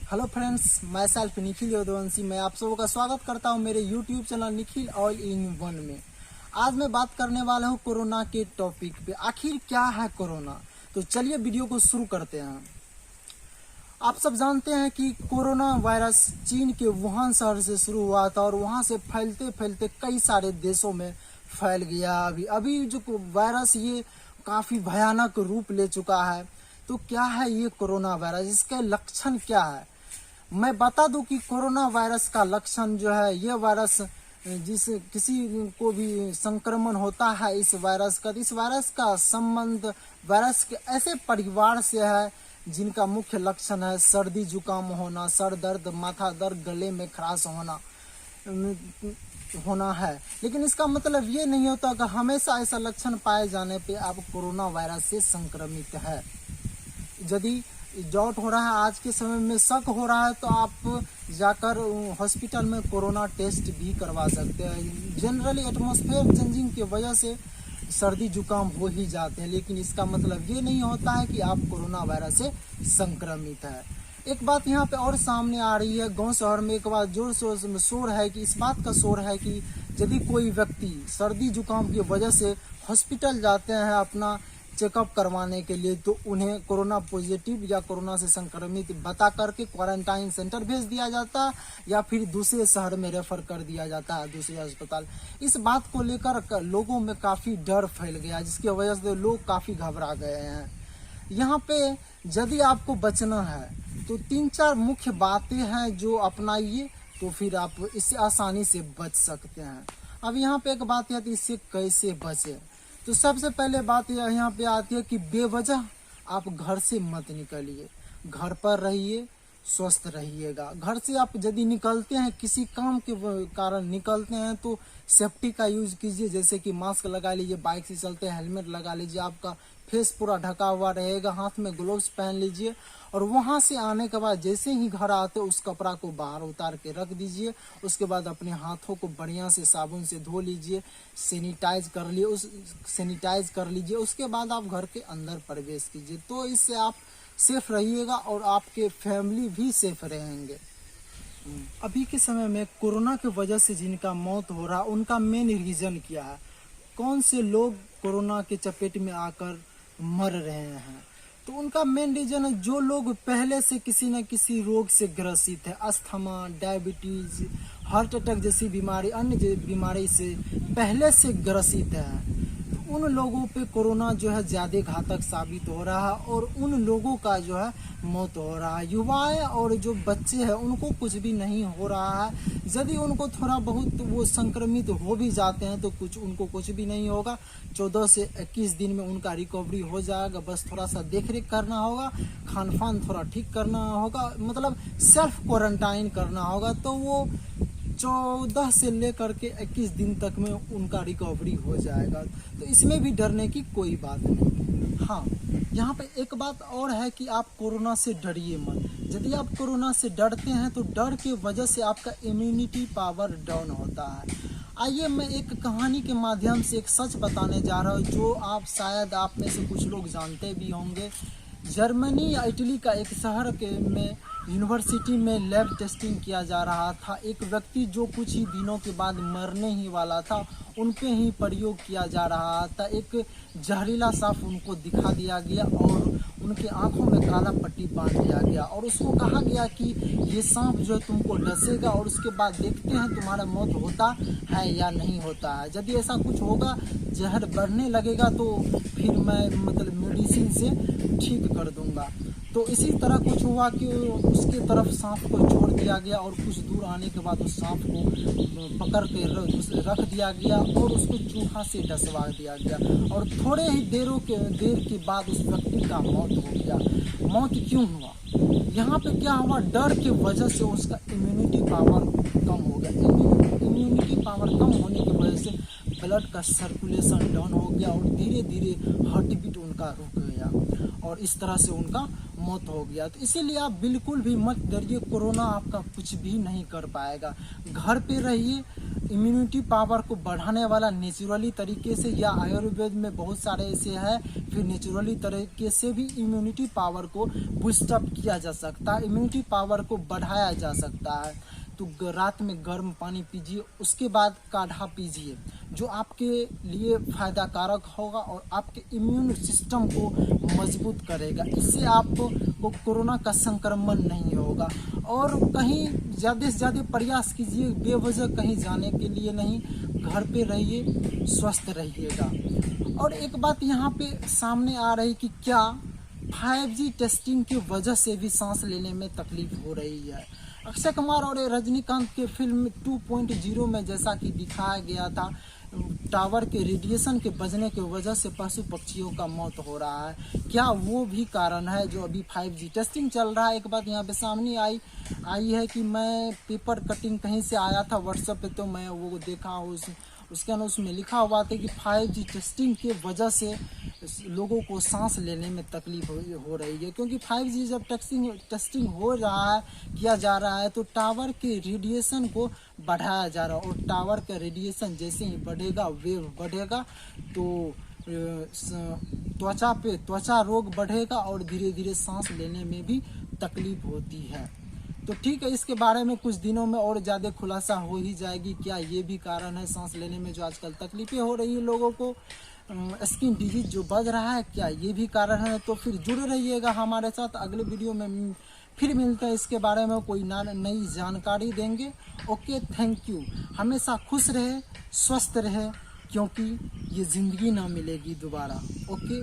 Hello friends, मैं self Nikhil Yaduvanshi. मैं आप सबों का स्वागत करता हूं मेरे YouTube channel Nikhil all in one में। आज मैं बात करने वाला हूं कोरोना के टॉपिक पे। आखिर क्या है कोरोना? तो चलिए वीडियो को शुरू करते हैं। आप सब जानते हैं कि कोरोना वायरस चीन के वुहान शहर से शुरू हुआ था और वहां से फैलते फैलते कई सारे देशों में फैल गया। अभी जो वायरस ये काफी भयानक रूप ले चुका है। तो क्या है ये कोरोना वायरस? इसके लक्षण क्या है? मैं बता दूं कि कोरोना वायरस का लक्षण जो है, ये वायरस जिस किसी को भी संक्रमण होता है इस वायरस का संबंध वायरस के ऐसे परिवार से है जिनका मुख्य लक्षण है सर्दी जुकाम होना, सर दर्द, माथा दर्द, गले में खराश होना है। लेकिन इसका मतलब ये नहीं होता कि हमेशा ऐसा लक्षण पाए जाने पे आप कोरोना वायरस से संक्रमित है। यदि डाउट हो रहा है, आज के समय में शक हो रहा है, तो आप जाकर हॉस्पिटल में कोरोना टेस्ट भी करवा सकते हैं। जनरली एटमॉस्फेयर चेंजिंग की वजह से सर्दी जुकाम हो ही जाते हैं, लेकिन इसका मतलब ये नहीं होता है कि आप कोरोना वायरस से संक्रमित है। एक बात यहाँ पे और सामने आ रही है, गांव शहर में एक बात जोर शोर में शोर है कि इस बात का शोर है कि यदि कोई व्यक्ति सर्दी जुकाम की वजह से हॉस्पिटल जाते हैं अपना चेकअप करवाने के लिए, तो उन्हें कोरोना पॉजिटिव या कोरोना से संक्रमित बता करके क्वारंटाइन सेंटर भेज दिया जाता या फिर दूसरे शहर में रेफर कर दिया जाता है, दूसरे अस्पताल। इस बात को लेकर लोगों में काफी डर फैल गया, जिसकी वजह से लोग काफी घबरा गए हैं। यहाँ पे यदि आपको बचना है तो 3-4 मुख्य बातें हैं जो अपनाइए, तो फिर आप इससे आसानी से बच सकते हैं। अब यहाँ पे एक बात है कि इससे कैसे बचे। तो सबसे पहले बात यहाँ पे आती है कि बेवजह आप घर से मत निकलिए, घर पर रहिए, स्वस्थ रहिएगा। घर से आप यदि निकलते हैं, किसी काम के कारण निकलते हैं, तो सेफ्टी का यूज कीजिए, जैसे कि मास्क लगा लीजिए, बाइक से चलते हैं हेलमेट लगा लीजिए, आपका फेस पूरा ढका हुआ रहेगा, हाथ में ग्लोव्स पहन लीजिए। और वहां से आने के बाद जैसे ही घर आते उस कपड़ा को बाहर उतार के रख दीजिए। उसके बाद अपने हाथों को बढ़िया से साबुन से धो लीजिए, सैनिटाइज कर लीजिए। उसके बाद आप घर के अंदर प्रवेश कीजिए। तो इससे आप सेफ रहिएगा और आपके फैमिली भी सेफ रहेंगे। अभी के समय में कोरोना की वजह से जिनका मौत हो रहा, उनका मेन रीजन क्या है? कौन से लोग कोरोना के चपेट में आकर मर रहे हैं? तो उनका मेन रीजन है जो लोग पहले से किसी न किसी रोग से ग्रसित है, अस्थमा, डायबिटीज, हार्ट अटैक जैसी बीमारी, अन्य बीमारी से पहले से ग्रसित है। उन लोगों पे कोरोना जो है ज्यादा घातक साबित हो रहा है और उन लोगों का जो है मौत हो रहा है। युवाएं और जो बच्चे हैं उनको कुछ भी नहीं हो रहा है। यदि उनको थोड़ा बहुत वो संक्रमित हो भी जाते हैं तो उनको कुछ भी नहीं होगा। 14 से 21 दिन में उनका रिकवरी हो जाएगा। बस थोड़ा सा देख रेख करना होगा, खान पान थोड़ा ठीक करना होगा, मतलब सेल्फ क्वारंटाइन करना होगा, तो वो 14 से लेकर के 21 दिन तक में उनका रिकवरी हो जाएगा। तो इसमें भी डरने की कोई बात नहीं। हाँ, यहाँ पे एक बात और है कि आप कोरोना से डरिए मत। यदि आप कोरोना से डरते हैं तो डर की वजह से आपका इम्यूनिटी पावर डाउन होता है। आइए मैं एक कहानी के माध्यम से एक सच बताने जा रहा हूँ जो आप शायद आप में से कुछ लोग जानते भी होंगे। जर्मनी या इटली का एक शहर में यूनिवर्सिटी में लैब टेस्टिंग किया जा रहा था। एक व्यक्ति जो कुछ ही दिनों के बाद मरने ही वाला था, उन पे ही प्रयोग किया जा रहा था। एक जहरीला सांप उनको दिखा दिया गया और उनके आंखों में काला पट्टी बांध दिया गया और उसको कहा गया कि ये सांप जो है तुमको डसेगा और उसके बाद देखते हैं तुम्हारा मौत होता है या नहीं होता है। यदि ऐसा कुछ होगा, जहर बढ़ने लगेगा, तो फिर मैं मतलब मेडिसिन से ठीक कर दूंगा। तो इसी तरह कुछ हुआ कि उसके तरफ सांप को छोड़ दिया गया और कुछ दूर आने के बाद उस सांप को पकड़ के रख दिया गया और उसको चूहा से डसवा दिया गया और थोड़े ही देर के बाद उस व्यक्ति का मौत हो गया। मौत क्यों हुआ? यहाँ पे क्या हुआ? डर की वजह से उसका इम्यूनिटी पावर कम हो गया। इम्यूनिटी पावर कम होने की वजह से ब्लड का सर्कुलेशन डाउन हो गया और धीरे धीरे हार्ट बीट उनका रुक गया और इस तरह से उनका मौत हो गया। तो इसीलिए आप बिल्कुल भी मत डरिए, कोरोना आपका कुछ भी नहीं कर पाएगा। घर पे रहिए, इम्यूनिटी पावर को बढ़ाने वाला नेचुरली तरीके से, या आयुर्वेद में बहुत सारे ऐसे हैं, फिर नेचुरली तरीके से भी इम्यूनिटी पावर को बूस्टअप किया जा सकता है, इम्यूनिटी पावर को बढ़ाया जा सकता है। तो रात में गर्म पानी पीजिए, उसके बाद काढ़ा पीजिए, जो आपके लिए फायदाकारक होगा और आपके इम्यून सिस्टम को मजबूत करेगा। इससे आपको कोरोना का संक्रमण नहीं होगा। और कहीं ज़्यादा से ज़्यादा प्रयास कीजिए, बेवजह कहीं जाने के लिए नहीं, घर पे रहिए, स्वस्थ रहिएगा। और एक बात यहाँ पे सामने आ रही कि क्या 5G टेस्टिंग की वजह से भी सांस लेने में तकलीफ हो रही है। अक्षय कुमार और रजनीकांत के फिल्म 2.0 में जैसा कि दिखाया गया था, टावर के रेडिएशन के बजने की वजह से पशु पक्षियों का मौत हो रहा है। क्या वो भी कारण है जो अभी 5G टेस्टिंग चल रहा है? एक बात यहाँ पे सामने आई है कि मैं पेपर कटिंग कहीं से आया था व्हाट्सएप पे, तो मैं वो देखा, उसके अंदर उसमें लिखा हुआ था कि 5G टेस्टिंग के वजह से लोगों को सांस लेने में तकलीफ हो रही है। क्योंकि 5G जब टेस्टिंग हो रहा है, किया जा रहा है, तो टावर के रेडिएशन को बढ़ाया जा रहा है, और टावर का रेडिएशन जैसे ही बढ़ेगा, वेव बढ़ेगा, तो त्वचा रोग बढ़ेगा और धीरे धीरे सांस लेने में भी तकलीफ होती है। तो ठीक है, इसके बारे में कुछ दिनों में और ज़्यादा खुलासा हो ही जाएगी, क्या ये भी कारण है सांस लेने में जो आजकल तकलीफें हो रही है लोगों को, स्किन डिजीज जो बढ़ रहा है, क्या ये भी कारण है? तो फिर जुड़े रहिएगा हमारे साथ, अगले वीडियो में फिर मिलते हैं, इसके बारे में कोई नई जानकारी देंगे। Okay, thank you. हमेशा खुश रहे, स्वस्थ रहे, क्योंकि ये ज़िंदगी ना मिलेगी दोबारा। ओके।